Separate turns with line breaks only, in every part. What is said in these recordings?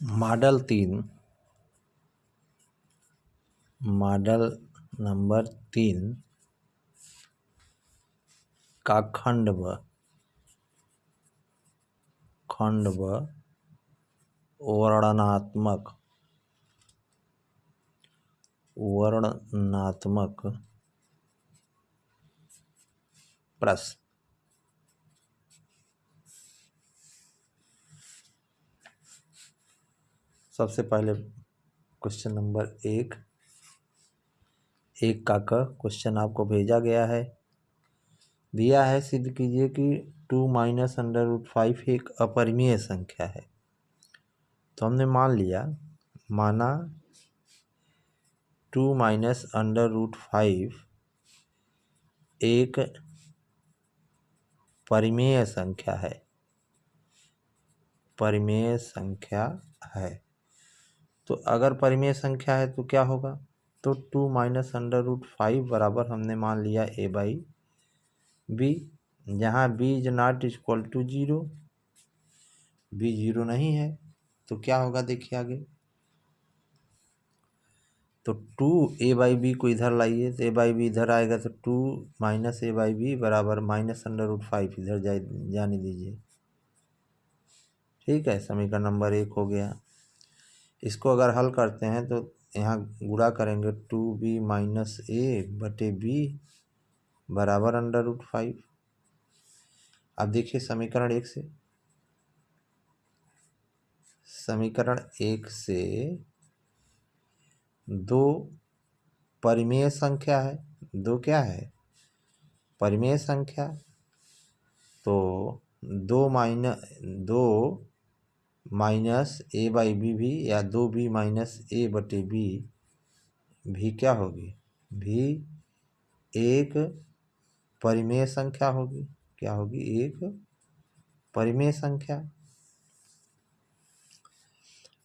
Model number 3 का खंड व वर्णनात्मक प्रश्न। सबसे पहले क्वेश्चन नंबर 1 का क्वेश्चन आपको भेजा गया है। दिया है सिद्ध कीजिए कि 2 माइनस √5 एक अपरिमेय संख्या है। तो हमने माना 2 माइनस √5 एक परिमेय संख्या है। तो अगर परिमेय संख्या है तो क्या होगा? तो 2 माइनस √5 बराबर हमने मान लिया a/b, जहाँ b is not equal to 0, b 0 नहीं है। तो क्या होगा देखिए आगे। तो 2a/b को इधर लाइए तो a/b इधर आएगा तो 2 माइनस a/b बराबर माइनस √5 इधर जाने दीजिए। ठीक है, समीकरण नंबर 1 हो गया। इसको अगर हल करते हैं तो यहाँ गुणा करेंगे 2b माइनस a/b बराबर √5। अब देखिए समीकरण 1 से दो परिमेय संख्या है। दो क्या है? परिमेय संख्या। तो 2 माइनस a/b भी या 2b माइनस a/b भी क्या होगी? भी एक परिमेय संख्या होगी। क्या होगी? एक परिमेय संख्या।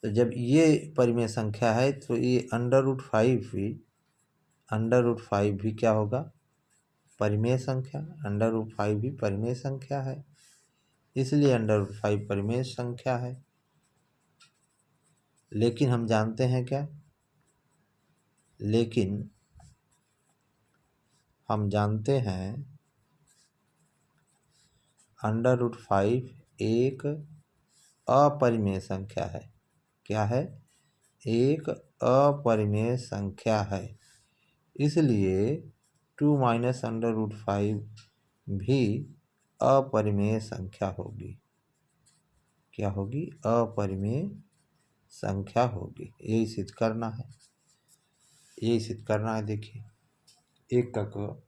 तो जब ये परिमेय संख्या है तो ये √5 भी क्या होगा? परिमेय संख्या। √5 भी परिमेय संख्या है, इसलिए √5 परिमेय संख्या है। लेकिन हम जानते हैं क्या? लेकिन हम जानते हैं √5 एक अपरिमेय संख्या है। क्या है? एक अपरिमेय संख्या है, इसलिए 2 माइनस √5 भी अपरिमेय संख्या होगी। क्या होगी? अपरिमेय संख्या होगी। यही सिद्ध करना है। देखिए 1 का क।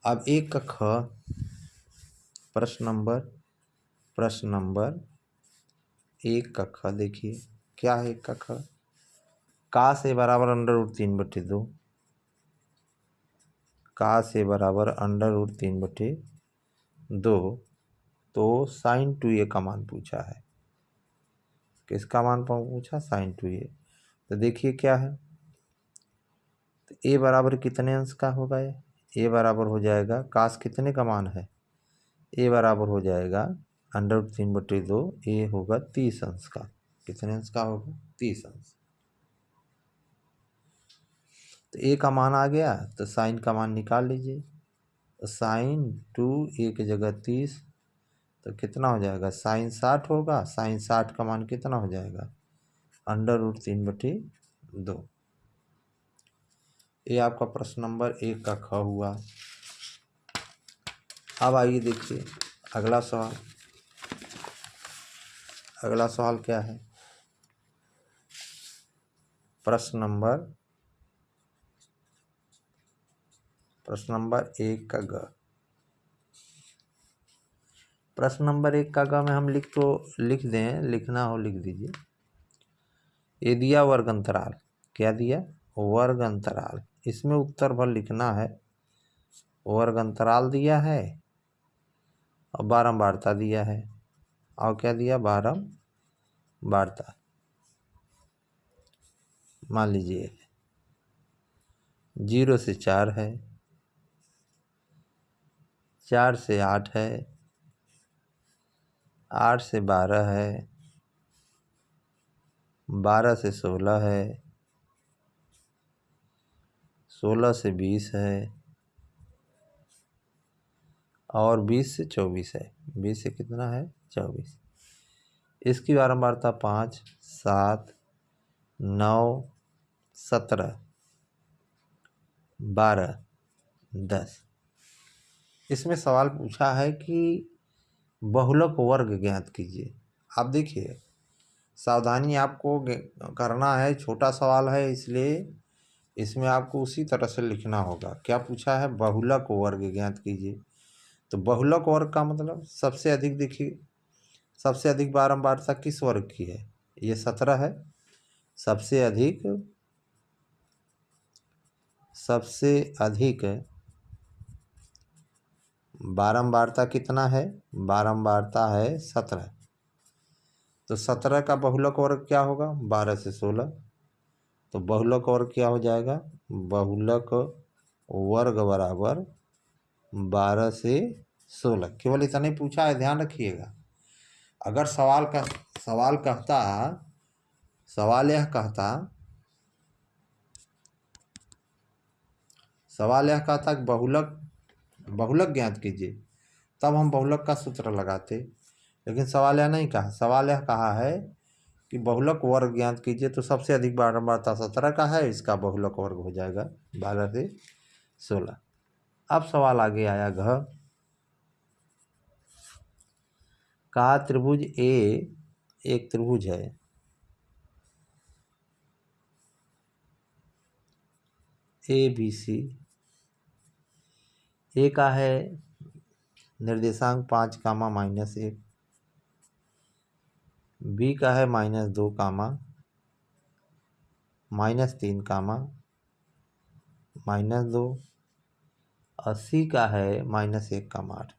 अब 1 का ख प्रश्न नंबर 1 का ख देखिए क्या है। 1 का ख का से बराबर √3/2। का से बराबर √3/2। तो sin 2a का मान पूछा है। किसका मान पूछा? sin 2a। तो देखिए क्या है। तो a बराबर कितने अंश का होगा? a बराबर हो जाएगा, काश कितने का मान है? a बराबर हो जाएगा √3/2। a होगा 30 अंश का। कितने अंश का होगा? 30 अंश। तो a का मान आ गया तो साइन का मान निकाल लीजिए। तो sin 2a की जगह 30, तो कितना हो जाएगा? sin 60 होगा। sin 60 का मान कितना हो जाएगा? √3/2। ये आपका प्रश्न नंबर 1 का ख हुआ। अब आइए देखिए अगला सवाल क्या है। प्रश्न नंबर 1 का ग। प्रश्न नंबर 1 का ग में हम लिख दें, लिखना हो लिख दीजिए। ये दिया वर्ग अंतराल। क्या दिया? वर्ग अंतराल। इसमें उत्तर भर लिखना है। वर्ग अंतराल दिया है और बारंबारता दिया है। और क्या दिया? बारंबारता। मान लीजिए 0 से 4 है, 4 से 8 है, 8 से 12 है, 12 से 16 है, 16 से 20 है, और 20 से 24 है। 20 से कितना है? 24। इसकी बारंबारता 5, 7, 9, 17, 12, 10। इसमें सवाल पूछा है कि बहुलक वर्ग ज्ञात कीजिए। आप देखिए, सावधानी आपको करना है, छोटा सवाल है इसलिए इसमें आपको उसी तरह से लिखना होगा। क्या पूछा है? बहुलक वर्ग ज्ञात कीजिए। तो बहुलक वर्ग का मतलब सबसे अधिक, देखिए सबसे अधिक बारंबारता किस वर्ग की है? ये 17 है। सबसे अधिक बारंबारता कितना है? बारंबारता है 17। तो 17 का बहुलक वर्ग क्या होगा? 12 से 16। तो बहुलक वर्ग क्या हो जाएगा? बहुलक वर्ग बराबर 12 से 16। केवल इतना ही पूछा है, ध्यान रखिएगा। अगर सवाल कहता, सवाल यह कहता कि बहुलक ज्ञात कीजिए, तब हम बहुलक का सूत्र लगाते। लेकिन सवाल यह नहीं कहा, सवाल यह कहा है कि बहुलक वर्ग ज्ञात कीजिए। तो सबसे अधिक बारंबारता 17 का है, इसका बहुलक वर्ग हो जाएगा 12 से 16। अब सवाल आगे आया घ। कहा त्रिभुज ए एक त्रिभुज है, ABC। ए का है निर्देशांक 5, -1। बी का है -2, -3, -2। और सी का है -1, -8।